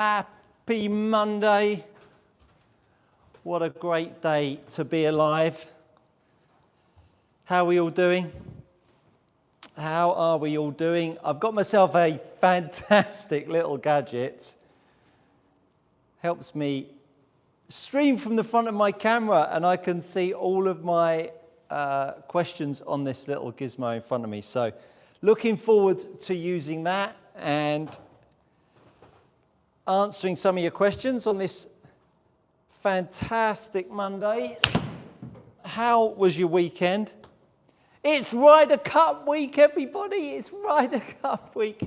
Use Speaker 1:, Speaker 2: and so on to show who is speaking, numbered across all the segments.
Speaker 1: Happy Monday. What a great day to be alive. How are we all doing? How are we all doing? I've got myself a fantastic little gadget. Helps me stream from the front of my camera and I can see all of my questions on this little gizmo in front of me. So looking forward to using that and answering some of your questions on this fantastic Monday. How was your weekend? It's Ryder Cup week, everybody. It's Ryder Cup week.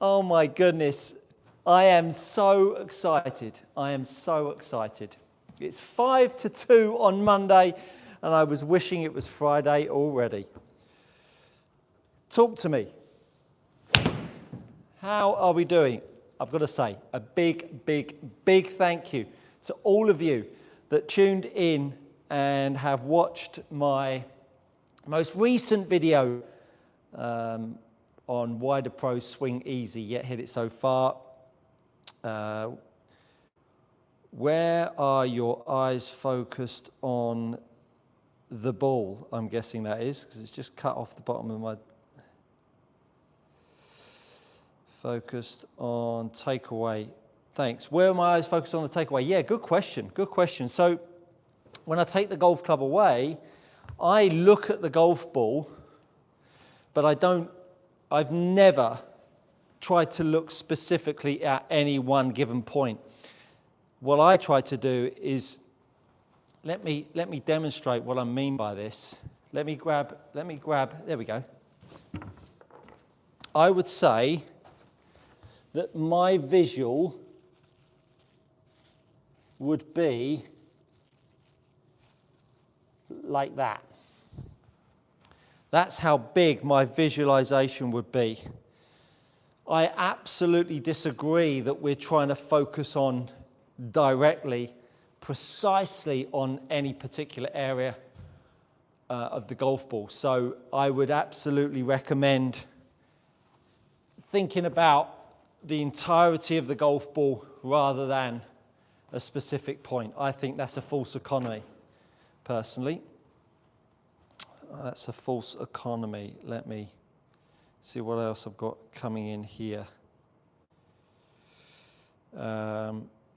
Speaker 1: Oh my goodness. I am so excited. I am so excited. It's 5-2 on Monday, and I was wishing it was Friday already. Talk to me. How are we doing? I've got to say a big, big, big thank you to all of you that tuned in and have watched my most recent video on why do pros swing easy yet hit it so far. Where are your eyes focused on the ball? I'm guessing that is, because it's just cut off the bottom of my... Focused on takeaway. Thanks. Where are my eyes focused on the takeaway? Yeah, good question. Good question. So when I take the golf club away, I look at the golf ball, but I've never tried to look specifically at any one given point. What I try to do is, let me demonstrate what I mean by this. Let me grab, there we go. I would say that my visual would be like that. That's how big my visualization would be. I absolutely disagree that we're trying to focus on directly, precisely on any particular area of the golf ball. So I would absolutely recommend thinking about the entirety of the golf ball rather than a specific point. I think that's a false economy, personally. That's a false economy. Let me see what else I've got coming in here.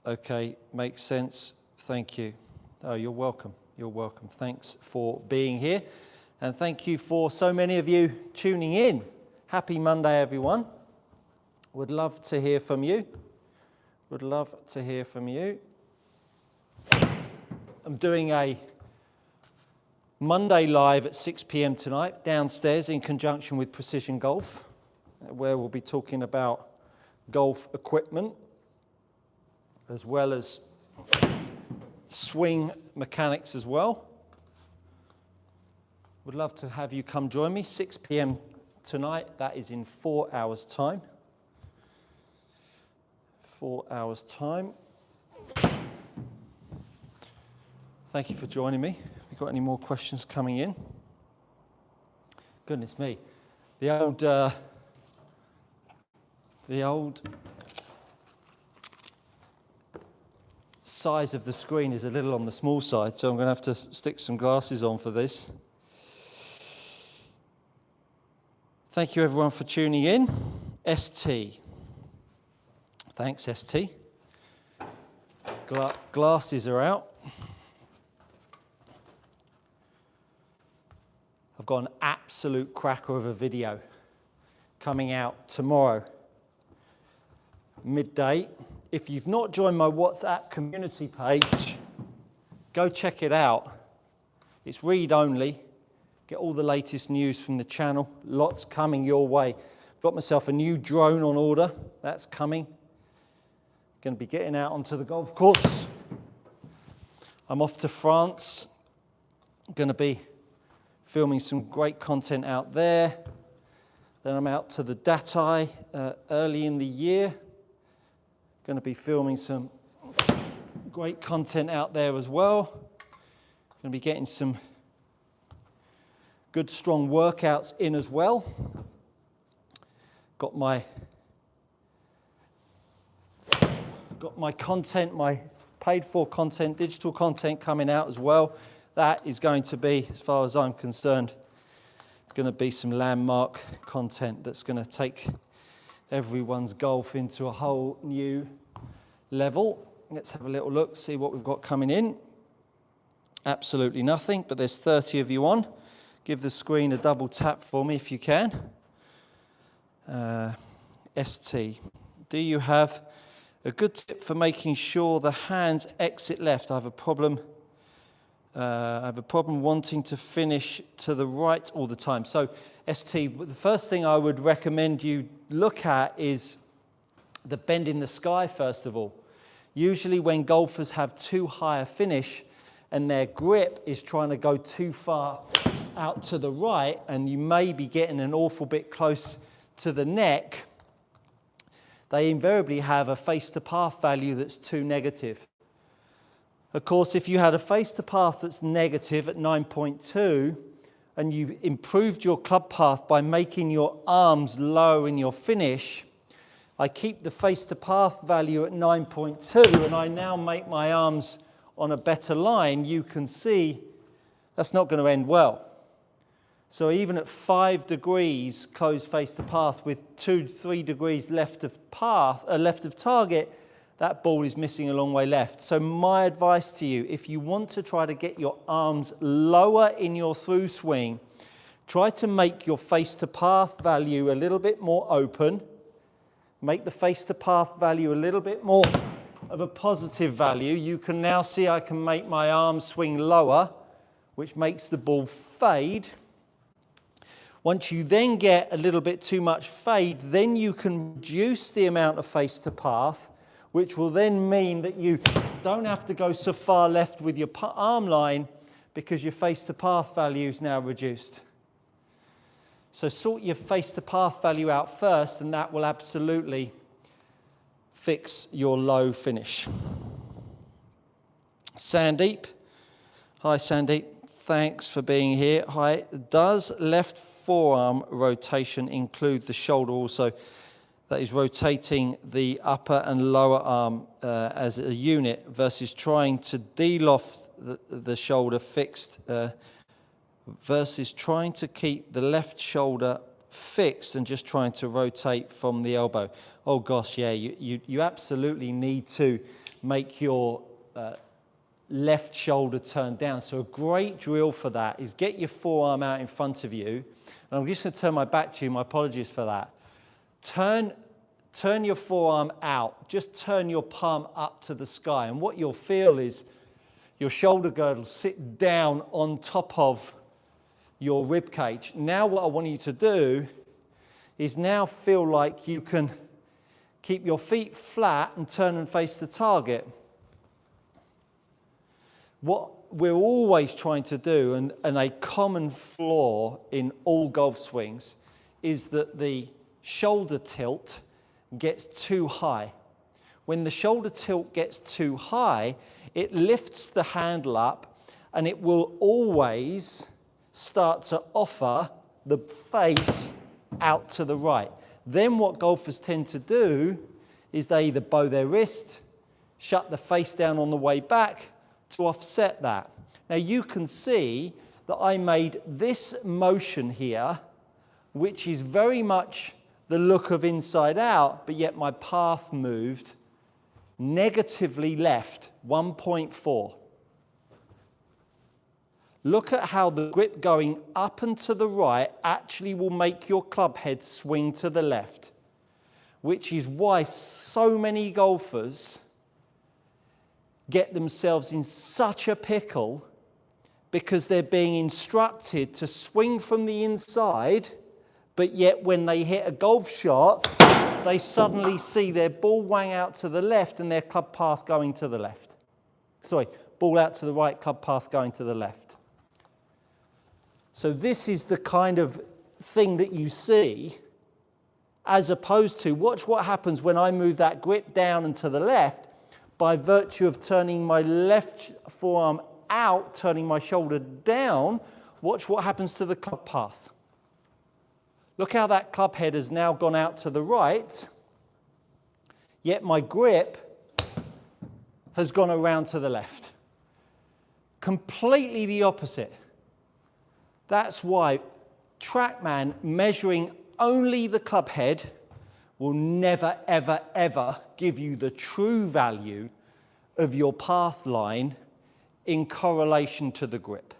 Speaker 1: Okay, makes sense. Thank you. Oh, you're welcome. You're welcome. Thanks for being here. And thank you for so many of you tuning in. Happy Monday, everyone. Would love to hear from you. Would love to hear from you. I'm doing a Monday live at 6 p.m. tonight downstairs in conjunction with Precision Golf, where we'll be talking about golf equipment as well as swing mechanics as well. Would love to have you come join me, 6 p.m. tonight. That is in 4 hours' time. 4 hours' time. Thank you for joining me. Have you got any more questions coming in? Goodness me. The old size of the screen is a little on the small side, so I'm going to have to stick some glasses on for this. Thank you everyone for tuning in. ST. Thanks, ST. Glasses are out. I've got an absolute cracker of a video coming out tomorrow, midday. If you've not joined my WhatsApp community page, go check it out. It's read only. Get all the latest news from the channel. Lots coming your way. Got myself a new drone on order. That's coming. Going to be getting out onto the golf course. I'm off to France. Going to be filming some great content out there. Then I'm out to the Datai early in the year. Going to be filming some great content out there as well. Going to be getting some good strong workouts in as well. Got my got my content, my paid for content, digital content coming out as well. That is going to be, as far as I'm concerned, going to be some landmark content that's going to take everyone's golf into a whole new level. Let's have a little look, see what we've got coming in. Absolutely nothing, but there's 30 of you on. Give the screen a double tap for me if you can. ST, do you have a good tip for making sure the hands exit left? I have a problem wanting to finish to the right all the time. So ST, the first thing I would recommend you look at is the bend in the sky, first of all. Usually when golfers have too high a finish and their grip is trying to go too far out to the right, and you may be getting an awful bit close to the neck, they invariably have a face-to-path value that's too negative. Of course, if you had a face-to-path that's negative at 9.2 and you improved your club path by making your arms low in your finish, I keep the face-to-path value at 9.2 and I now make my arms on a better line, you can see that's not going to end well. So even at 5 degrees closed face to path with 2-3 degrees left of target, that ball is missing a long way left. So my advice to you, if you want to try to get your arms lower in your through swing, try to make your face to path value a little bit more open. Make the face to path value a little bit more of a positive value. You can now see I can make my arm swing lower, which makes the ball fade. Once you then get a little bit too much fade, then you can reduce the amount of face to path, which will then mean that you don't have to go so far left with your arm line because your face to path value is now reduced. So sort your face to path value out first, and that will absolutely fix your low finish. Sandeep. Hi Sandeep, thanks for being here. Hi, does left forearm rotation include the shoulder also? That is rotating the upper and lower arm as a unit versus trying to de-loft the shoulder fixed versus trying to keep the left shoulder fixed and just trying to rotate from the elbow. Oh gosh, yeah, you absolutely need to make your left shoulder turn down. So a great drill for that is get your forearm out in front of you. And I'm just going to turn my back to you. My apologies for that. Turn your forearm out. Just turn your palm up to the sky. And what you'll feel is your shoulder girdle sit down on top of your rib cage. Now what I want you to do is now feel like you can keep your feet flat and turn and face the target. What we're always trying to do, and a common flaw in all golf swings, is that the shoulder tilt gets too high. When the shoulder tilt gets too high, it lifts the handle up and it will always start to offer the face out to the right. Then what golfers tend to do is they either bow their wrist, shut the face down on the way back to offset that. Now you can see that I made this motion here, which is very much the look of inside out, but yet my path moved negatively left, 1.4. Look at how the grip going up and to the right actually will make your club head swing to the left, which is why so many golfers get themselves in such a pickle because they're being instructed to swing from the inside, but yet when they hit a golf shot, they suddenly see their ball wang out to the left and their club path going to the left. Sorry, ball out to the right, club path going to the left. So this is the kind of thing that you see, as opposed to, watch what happens when I move that grip down and to the left by virtue of turning my left forearm out, turning my shoulder down. Watch what happens to the club path. Look how that club head has now gone out to the right, yet my grip has gone around to the left. Completely the opposite. That's why TrackMan measuring only the club head will never, ever, ever give you the true value of your path line in correlation to the grip.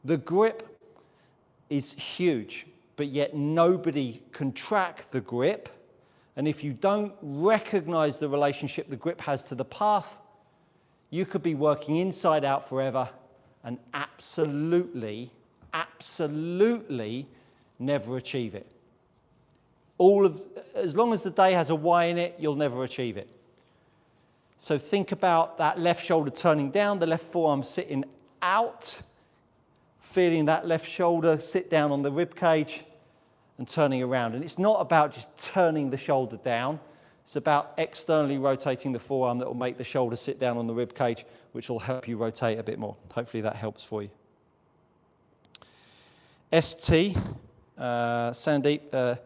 Speaker 1: The grip is huge, but yet nobody can track the grip. And if you don't recognize the relationship the grip has to the path, you could be working inside out forever and absolutely never achieve it. As long as the day has a Y in it, you'll never achieve it. So think about that left shoulder turning down, the left forearm sitting out, feeling that left shoulder sit down on the rib cage and turning around. And it's not about just turning the shoulder down. It's about externally rotating the forearm that will make the shoulder sit down on the rib cage, which will help you rotate a bit more. Hopefully that helps for you. ST, Sandeep,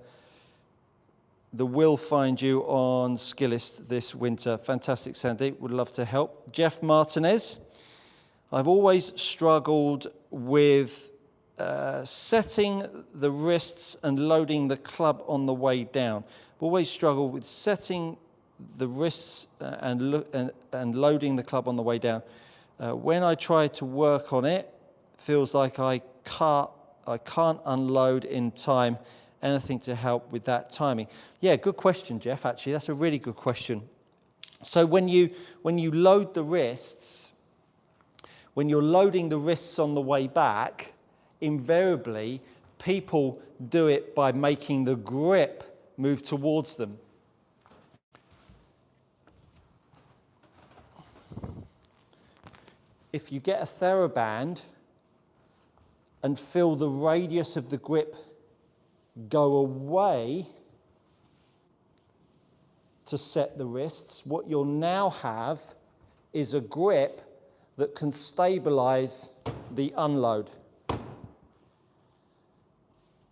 Speaker 1: the will find you on Skillist this winter. Fantastic, Sandeep. Would love to help. Jeff Martinez. I've always struggled with setting the wrists and loading the club on the way down. I've always struggled with setting the wrists and loading the club on the way down. When I try to work on it, feels like I can't unload in time. Anything to help with that timing? Yeah, good question, Jeff, actually. That's a really good question. So when you load the wrists, when you're loading the wrists on the way back, invariably, people do it by making the grip move towards them. If you get a TheraBand and feel the radius of the grip go away to set the wrists, what you'll now have is a grip that can stabilize the unload.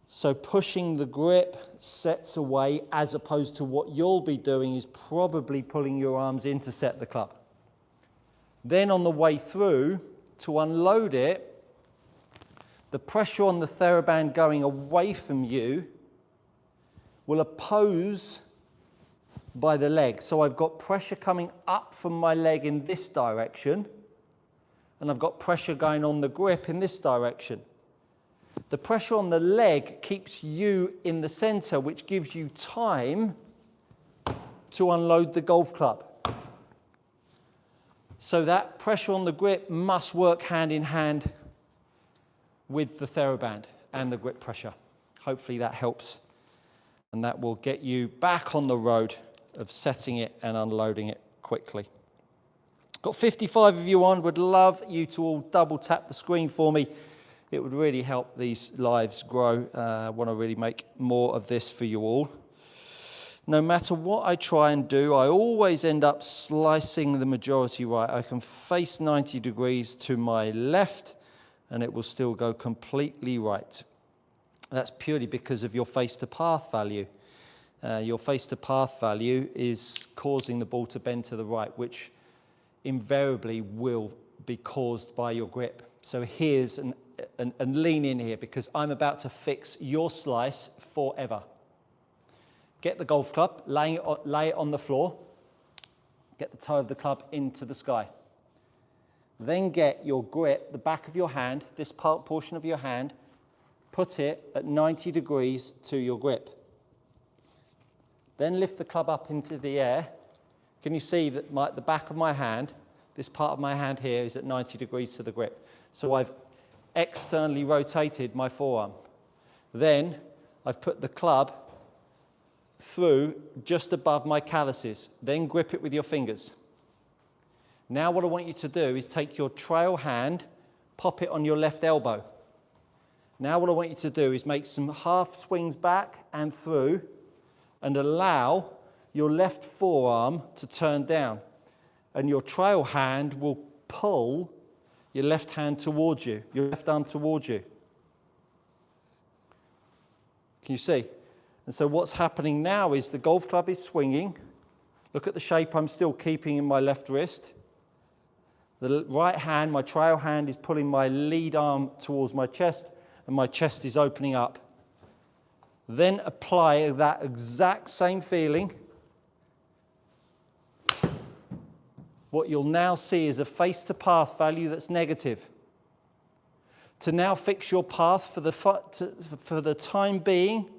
Speaker 1: So pushing the grip sets away, as opposed to what you'll be doing is probably pulling your arms in to set the club. Then on the way through, to unload it, the pressure on the TheraBand going away from you will oppose by the leg. So I've got pressure coming up from my leg in this direction, and I've got pressure going on the grip in this direction. The pressure on the leg keeps you in the center, which gives you time to unload the golf club. So that pressure on the grip must work hand in hand with the TheraBand and the grip pressure. Hopefully that helps, and that will get you back on the road of setting it and unloading it quickly. Got 55 of you on. Would love you to all double tap the screen for me. It would really help these lives grow. I want to really make more of this for you all. No matter what I try and do, I always end up slicing the majority right. I can face 90 degrees to my left, and it will still go completely right. That's purely because of your face-to-path value. Your face-to-path value is causing the ball to bend to the right, which invariably will be caused by your grip. So here's and lean in here, because I'm about to fix your slice forever. Get the golf club, lay it on the floor, get the toe of the club into the sky. Then get your grip, the back of your hand, this portion of your hand, put it at 90 degrees to your grip. Then lift the club up into the air. Can you see that the back of my hand, this part of my hand here, is at 90 degrees to the grip? So I've externally rotated my forearm. Then I've put the club through just above my calluses. Then grip it with your fingers. Now what I want you to do is take your trail hand, pop it on your left elbow. Now what I want you to do is make some half swings back and through, and allow your left forearm to turn down. And your trail hand will pull your left hand towards you, your left arm towards you. Can you see? And so what's happening now is the golf club is swinging. Look at the shape I'm still keeping in my left wrist. The right hand, my trail hand, is pulling my lead arm towards my chest, and my chest is opening up. Then apply that exact same feeling. What you'll now see is a face-to-path value that's negative. To now fix your path for the time being,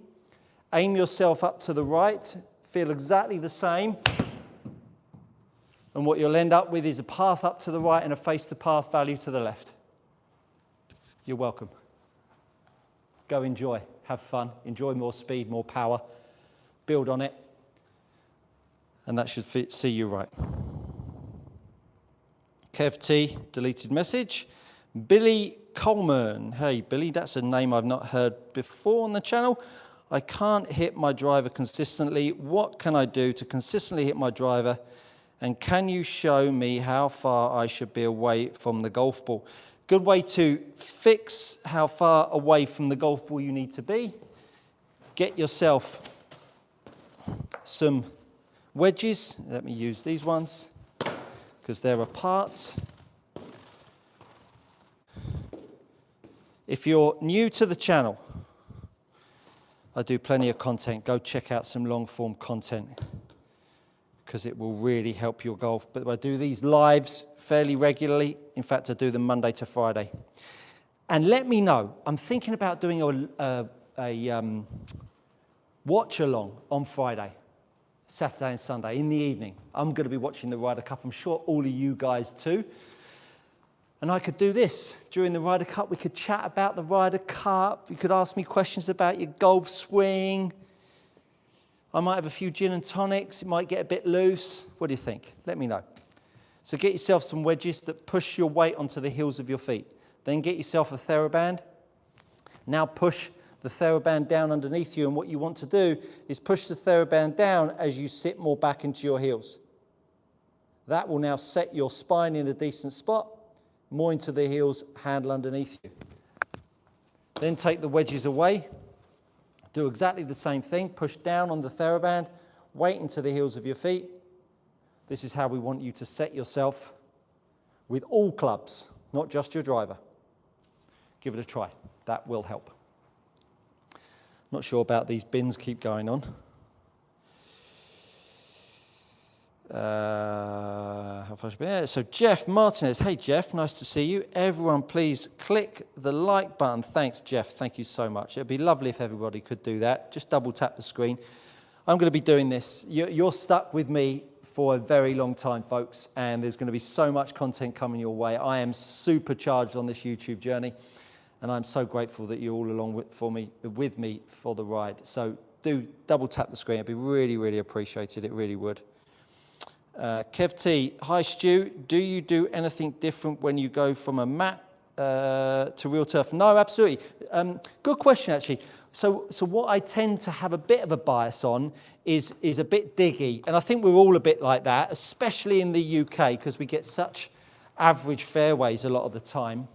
Speaker 1: aim yourself up to the right, feel exactly the same. And what you'll end up with is a path up to the right and a face-to-path value to the left. You're welcome. Go enjoy, have fun, enjoy more speed, more power, build on it, and that should see you right. Kev T, deleted message. Billy Coleman. Hey, Billy, that's a name I've not heard before on the channel. I can't hit my driver consistently. What can I do to consistently hit my driver? And can you show me how far I should be away from the golf ball? Good way to fix how far away from the golf ball you need to be. Get yourself some wedges. Let me use these ones because they're apart. If you're new to the channel, I do plenty of content. Go check out some long-form content because it will really help your golf. But I do these lives fairly regularly. In fact, I do them Monday to Friday. And let me know. I'm thinking about doing a watch-along on Friday, Saturday and Sunday in the evening. I'm going to be watching the Ryder Cup. I'm sure all of you guys too. And I could do this during the Ryder Cup. We could chat about the Ryder Cup. You could ask me questions about your golf swing. I might have a few gin and tonics. It might get a bit loose. What do you think? Let me know. So get yourself some wedges that push your weight onto the heels of your feet. Then get yourself a TheraBand. Now push the TheraBand down underneath you. And what you want to do is push the TheraBand down as you sit more back into your heels. That will now set your spine in a decent spot. More into the heels, handle underneath you. Then take the wedges away. Do exactly the same thing. Push down on the TheraBand, weight into the heels of your feet. This is how we want you to set yourself with all clubs, not just your driver. Give it a try. That will help. Not sure about these bins, keep going on. How far should be? So Jeff Martinez. Hey Jeff, nice to see you. Everyone please click the like button. Thanks Jeff, thank you so much. It'd be lovely if everybody could do that. Just double tap the screen. I'm going to be doing this. You're stuck with me for a very long time, folks, and there's going to be so much content coming your way. I am supercharged on this YouTube journey, and I'm so grateful that you're all along with me for the ride. So do double tap the screen. It'd be really, really appreciated. It really would. Kev T, hi Stu, do you do anything different when you go from a mat to real turf? No, absolutely. Good question, actually. So what I tend to have a bit of a bias on is a bit diggy, and I think we're all a bit like that, especially in the UK, because we get such average fairways a lot of the time.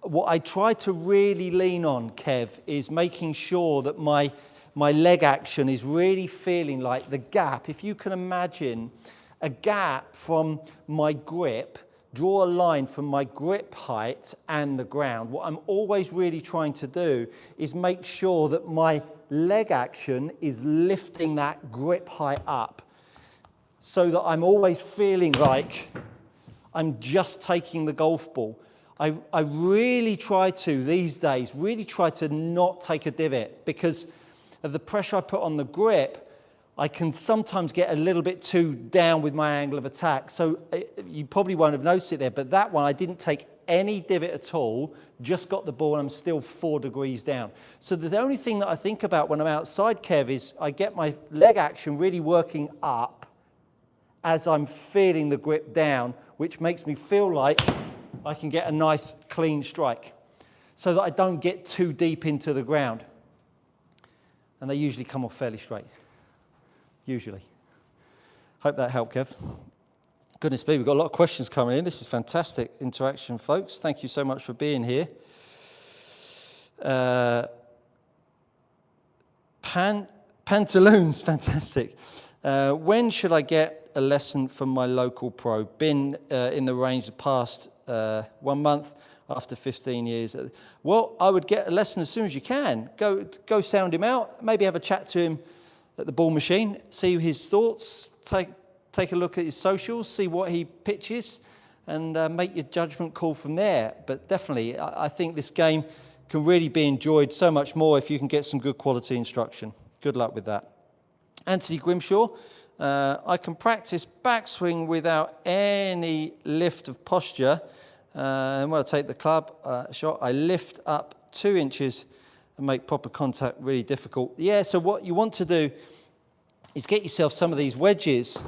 Speaker 1: What I try to really lean on, Kev, is making sure that my leg action is really feeling like the gap. If you can imagine a gap from my grip, draw a line from my grip height and the ground. What I'm always really trying to do is make sure that my leg action is lifting that grip height up so that I'm always feeling like I'm just taking the golf ball. I really try to, these days, not take a divot because of the pressure I put on the grip. I can sometimes get a little bit too down with my angle of attack. So you probably won't have noticed it there, but that one I didn't take any divot at all, just got the ball and I'm still 4 degrees down. So the only thing that I think about when I'm outside, Kev, is I get my leg action really working up as I'm feeling the grip down, which makes me feel like I can get a nice clean strike so that I don't get too deep into the ground. And they usually come off fairly straight. Usually. Hope that helped, Kev. Goodness me, we've got a lot of questions coming in. This is fantastic interaction, folks. Thank you so much for being here. Pantaloons, fantastic. When should I get a lesson from my local pro. Been in the range the past 1 month after 15 years. Well, I would get a lesson as soon as you can. Go sound him out. Maybe have a chat to him at the ball machine. See his thoughts. Take a look at his socials. See what he pitches, and make your judgment call from there. But definitely, I think this game can really be enjoyed so much more if you can get some good quality instruction. Good luck with that. Anthony Grimshaw, I can practice backswing without any lift of posture. And when I take the club shot, I lift up 2 inches and make proper contact really difficult. Yeah, so what you want to do is get yourself some of these wedges.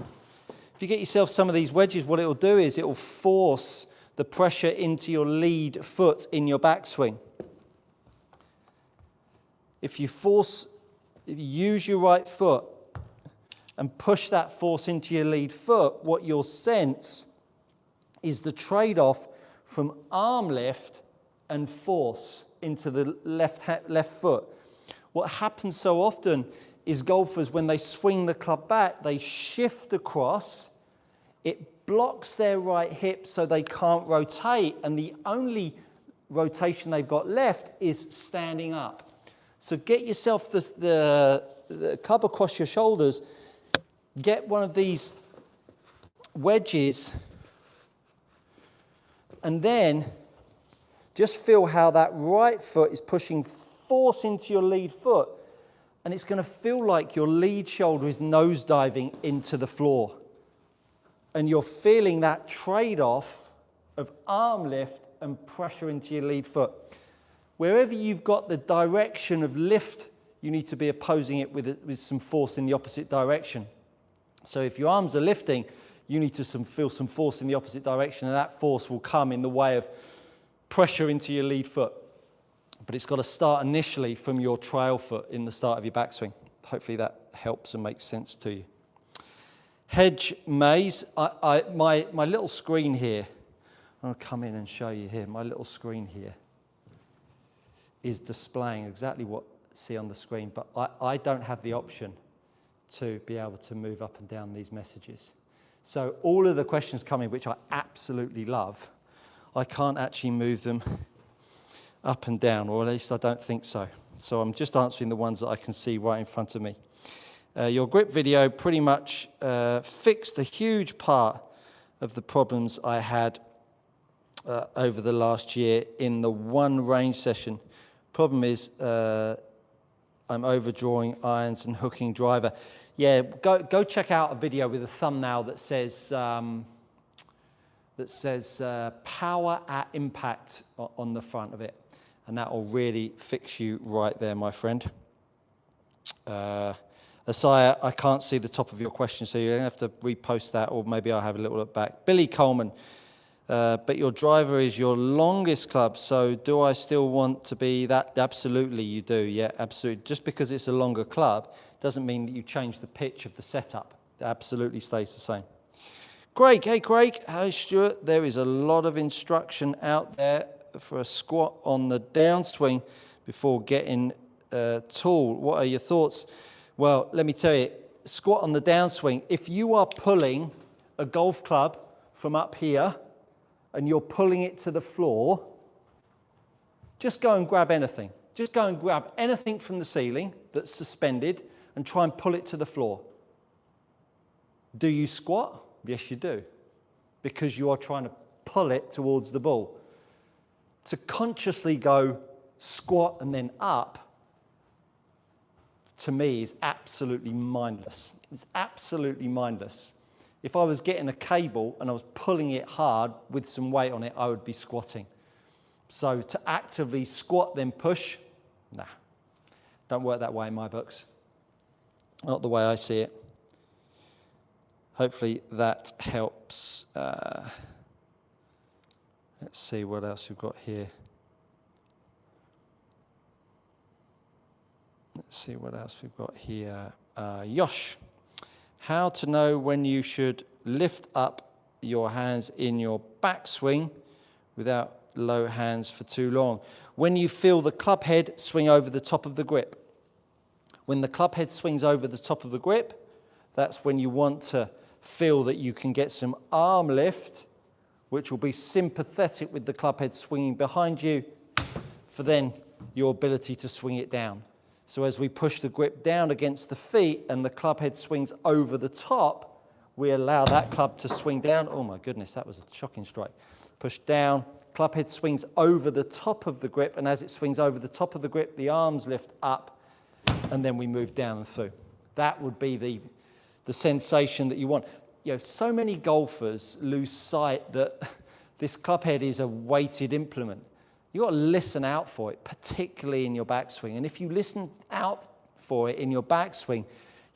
Speaker 1: If you get yourself some of these wedges, what it will do is it will force the pressure into your lead foot in your backswing. If you use your right foot and push that force into your lead foot, what you'll sense is the trade-off from arm lift and force into the left foot. What happens so often is golfers, when they swing the club back, they shift across. It blocks their right hip so they can't rotate, and the only rotation they've got left is standing up. So get yourself the club across your shoulders. Get one of these wedges, and then just feel how that right foot is pushing force into your lead foot, and it's going to feel like your lead shoulder is nosediving into the floor, and you're feeling that trade-off of arm lift and pressure into your lead foot. Wherever you've got the direction of lift, you need to be opposing it with some force in the opposite direction. So if your arms are lifting, you need to feel some force in the opposite direction, and that force will come in the way of pressure into your lead foot. But it's got to start initially from your trail foot in the start of your backswing. Hopefully that helps and makes sense to you. Hedge maze, my little screen here, I'm going to come in and show you here, my little screen here is displaying exactly what you see on the screen, but I don't have the option to be able to move up and down these messages. So all of the questions coming, which I absolutely love, I can't actually move them up and down, or at least I don't think so. So I'm just answering the ones that I can see right in front of me. Your grip video pretty much fixed a huge part of the problems I had over the last year in the one range session. Problem is I'm overdrawing irons and hooking driver. Yeah, go check out a video with a thumbnail that says power at impact on the front of it, and that will really fix you right there, my friend. Asaya, I can't see the top of your question, so you're going to have to repost that, or maybe I'll have a little look back. Billy Coleman, but your driver is your longest club, so do I still want to be that? Absolutely you do, yeah, absolutely. Just because it's a longer club doesn't mean that you change the pitch of the setup. It absolutely stays the same. Craig, hey Craig, hi Stuart. There is a lot of instruction out there for a squat on the downswing before getting tall. What are your thoughts? Well, let me tell you, squat on the downswing, if you are pulling a golf club from up here and you're pulling it to the floor, just go and grab anything. Just go and grab anything from the ceiling that's suspended and try and pull it to the floor. Do you squat? Yes, you do, because you are trying to pull it towards the ball. To consciously go squat and then up, to me, is absolutely mindless. It's absolutely mindless. If I was getting a cable and I was pulling it hard with some weight on it, I would be squatting. So to actively squat then push, nah, don't work that way in my books. Not the way I see it. Hopefully that helps. Let's see what else we've got here. Let's see what else we've got here. Yosh, how to know when you should lift up your hands in your backswing without low hands for too long. When you feel the club head swing over the top of the grip. When the club head swings over the top of the grip, that's when you want to feel that you can get some arm lift, which will be sympathetic with the club head swinging behind you, for then your ability to swing it down. So as we push the grip down against the feet and the club head swings over the top, we allow that club to swing down. Oh my goodness, that was a shocking strike. Push down, club head swings over the top of the grip, and as it swings over the top of the grip, the arms lift up, and then we move down and through. That would be the sensation that you want. You know, so many golfers lose sight that this club head is a weighted implement. You've got to listen out for it, particularly in your backswing. And if you listen out for it in your backswing,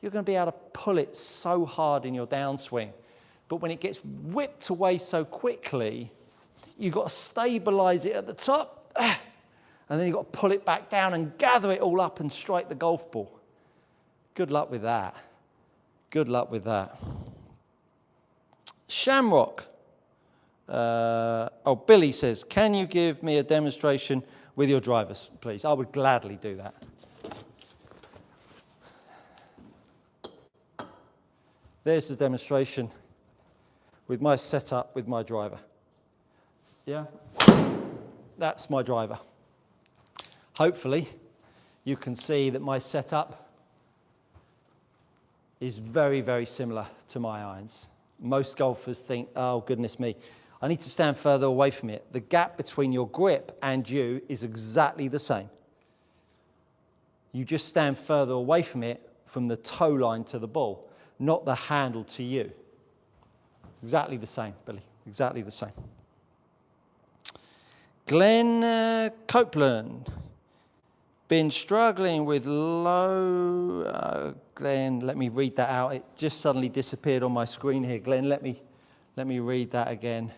Speaker 1: you're going to be able to pull it so hard in your downswing. But when it gets whipped away so quickly, you've got to stabilize it at the top, and then you've got to pull it back down and gather it all up and strike the golf ball. Good luck with that. Good luck with that. Shamrock. Billy says, can you give me a demonstration with your drivers, please? I would gladly do that. There's the demonstration with my setup with my driver. Yeah, that's my driver. Hopefully, you can see that my setup is very, very similar to my irons. Most golfers think, oh, goodness me, I need to stand further away from it. The gap between your grip and you is exactly the same. You just stand further away from it from the toe line to the ball, not the handle to you. Exactly the same, Billy, exactly the same. Glenn Copeland. Been struggling with low, Glenn, let me read that out. It just suddenly disappeared on my screen here. Glenn, let me read that again.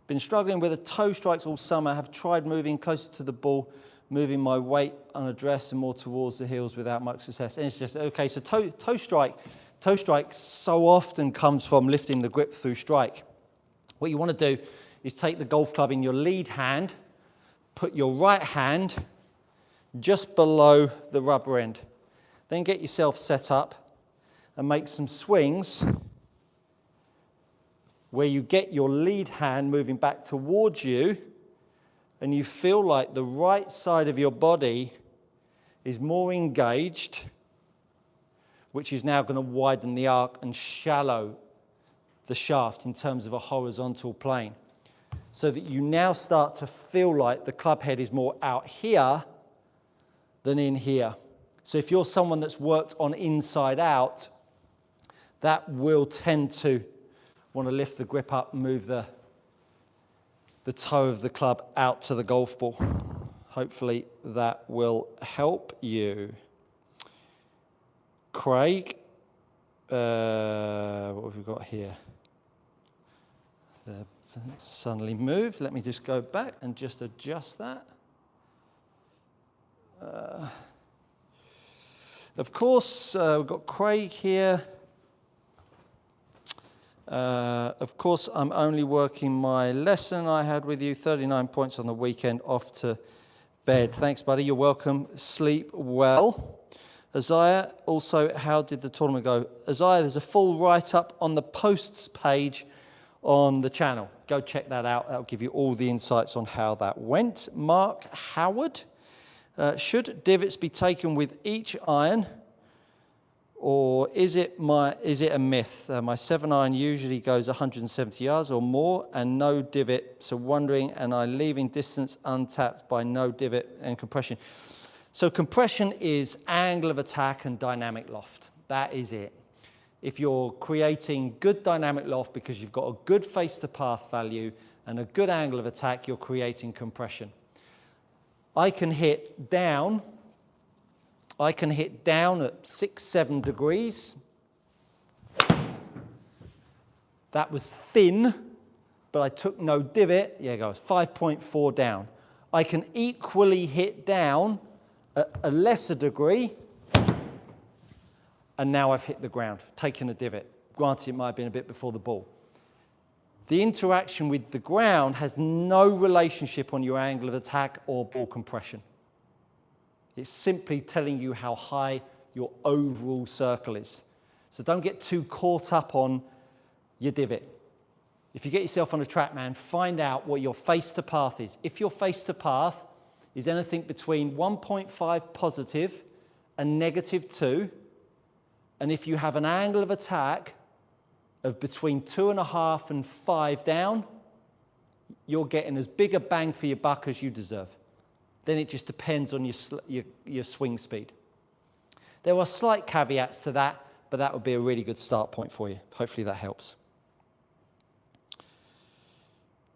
Speaker 1: Been struggling with the toe strikes all summer. Have tried moving closer to the ball, moving my weight unaddressed and more towards the heels without much success. And it's just, okay, so toe strike so often comes from lifting the grip through strike. What you want to do is take the golf club in your lead hand, put your right hand just below the rubber end. Then get yourself set up and make some swings where you get your lead hand moving back towards you and you feel like the right side of your body is more engaged, which is now going to widen the arc and shallow the shaft in terms of a horizontal plane, so that you now start to feel like the club head is more out here than in here. So if you're someone that's worked on inside out, that will tend to want to lift the grip up and move the toe of the club out to the golf ball. Hopefully that will help you. Craig, what have we got here? Suddenly moved. Let me just go back and just adjust that. Of course, we've got Craig here. Of course, I'm only working my lesson I had with you, 39 points on the weekend, off to bed. Thanks, buddy. You're welcome. Sleep well. Isaiah, also, how did the tournament go? Isaiah, there's a full write-up on the posts page on the channel. Go check that out. That'll give you all the insights on how that went. Mark Howard. Should divots be taken with each iron, or is it a myth? My 7-iron usually goes 170 yards or more and no divot, so wondering, and I'm leaving distance untapped by no divot and compression. So compression is angle of attack and dynamic loft. That is it. If you're creating good dynamic loft because you've got a good face to path value and a good angle of attack, you're creating compression. I can hit down at 6-7 degrees. That was thin, but I took no divot. Yeah, it goes 5.4 down. I can equally hit down at a lesser degree, and now I've hit the ground, taken a divot. Granted, it might have been a bit before the ball. The interaction with the ground has no relationship on your angle of attack or ball compression. It's simply telling you how high your overall circle is. So don't get too caught up on your divot. If you get yourself on a TrackMan, find out what your face to path is. If your face to path is anything between 1.5 positive and -2, and if you have an angle of attack of between 2.5 and 5 down, you're getting as big a bang for your buck as you deserve. Then it just depends on your swing speed. There are slight caveats to that, but that would be a really good start point for you. Hopefully that helps.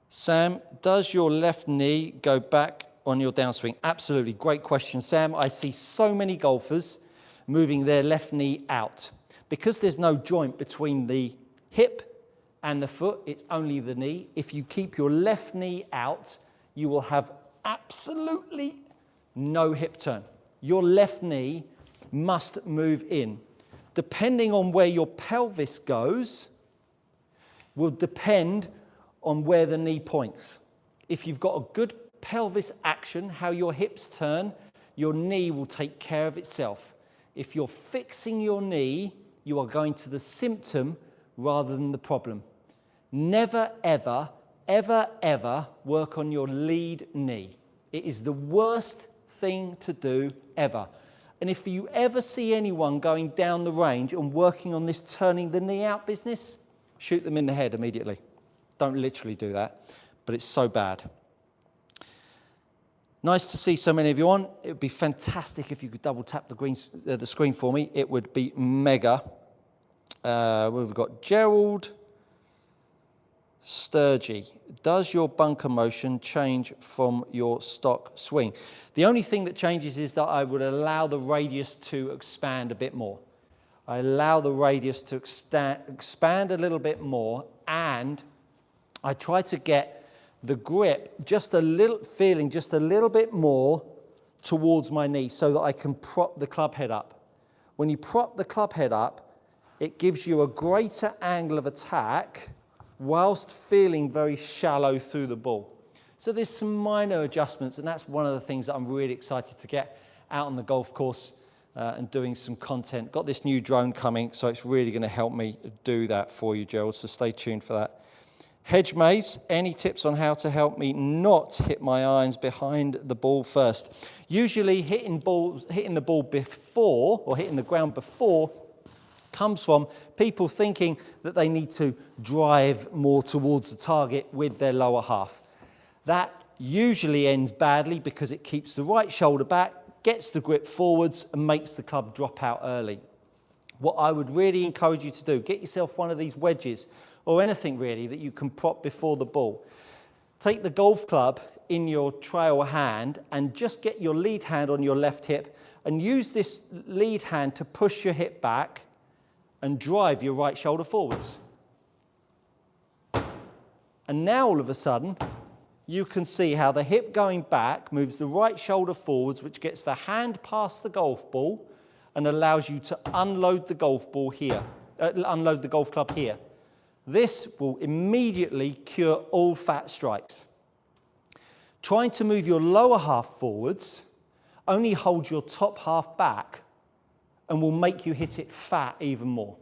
Speaker 1: Sam, does your left knee go back on your downswing? Absolutely, great question, Sam. I see so many golfers moving their left knee out. Because there's no joint between the hip and the foot, it's only the knee. If you keep your left knee out, you will have absolutely no hip turn. Your left knee must move in. Depending on where your pelvis goes, will depend on where the knee points. If you've got a good pelvis action, how your hips turn, your knee will take care of itself. If you're fixing your knee, you are going to the symptom rather than the problem. Never, ever, ever, ever work on your lead knee. It is the worst thing to do ever. And if you ever see anyone going down the range and working on this turning the knee out business, shoot them in the head immediately. Don't literally do that, but it's so bad. Nice to see so many of you on. It would be fantastic if you could double tap the screen for me. It would be mega. We've got Gerald Sturgey. Does your bunker motion change from your stock swing? The only thing that changes is that I would allow the radius to expand a bit more. I allow the radius to expand a little bit more, and I try to get the grip just a little bit more towards my knee so that I can prop the club head up. When you prop the club head up, it gives you a greater angle of attack whilst feeling very shallow through the ball. So there's some minor adjustments, and that's one of the things that I'm really excited to get out on the golf course and doing some content. Got this new drone coming, so it's really going to help me do that for you, Gerald, so stay tuned for that. Hedge Maze, any tips on how to help me not hit my irons behind the ball first? Usually hitting the ball before, or hitting the ground before, comes from people thinking that they need to drive more towards the target with their lower half. That usually ends badly because it keeps the right shoulder back, gets the grip forwards, and makes the club drop out early. What I would really encourage you to do, get yourself one of these wedges, or anything really that you can prop before the ball. Take the golf club in your trail hand and just get your lead hand on your left hip and use this lead hand to push your hip back and drive your right shoulder forwards. And now all of a sudden, you can see how the hip going back moves the right shoulder forwards, which gets the hand past the golf ball and allows you to unload the golf ball here, unload the golf club here. This will immediately cure all fat strikes. Trying to move your lower half forwards only holds your top half back and will make you hit it fat even more.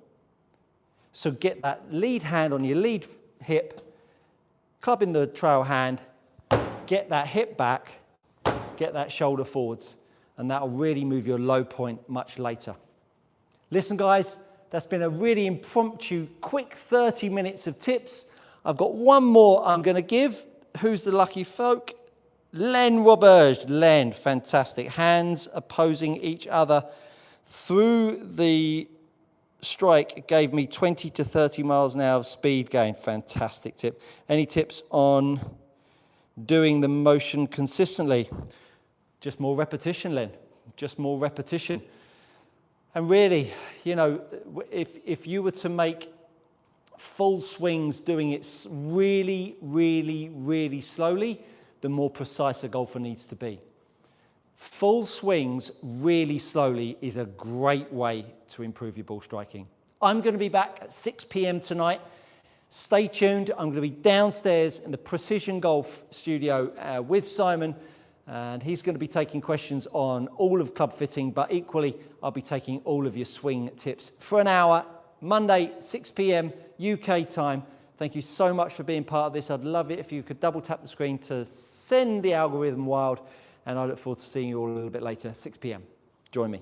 Speaker 1: So get that lead hand on your lead hip, club in the trail hand, get that hip back, get that shoulder forwards, and that will really move your low point much later. Listen, guys, that's been a really impromptu, quick 30 minutes of tips. I've got one more I'm going to give. Who's the lucky folk? Len Roberge. Len, fantastic. Hands opposing each other through the strike gave me 20 to 30 miles an hour of speed gain. Fantastic tip. Any tips on doing the motion consistently? Just more repetition, Len. Just more repetition. And really, you know, if you were to make full swings doing it really, really, really slowly, the more precise a golfer needs to be. Full swings really slowly is a great way to improve your ball striking. I'm going to be back at 6 p.m. tonight. Stay tuned. I'm going to be downstairs in the Precision Golf studio with Simon. And he's going to be taking questions on all of club fitting, but equally, I'll be taking all of your swing tips for an hour Monday, 6 p.m. UK time. Thank you so much for being part of this. I'd love it if you could double tap the screen to send the algorithm wild, and I look forward to seeing you all a little bit later, 6 p.m. Join me.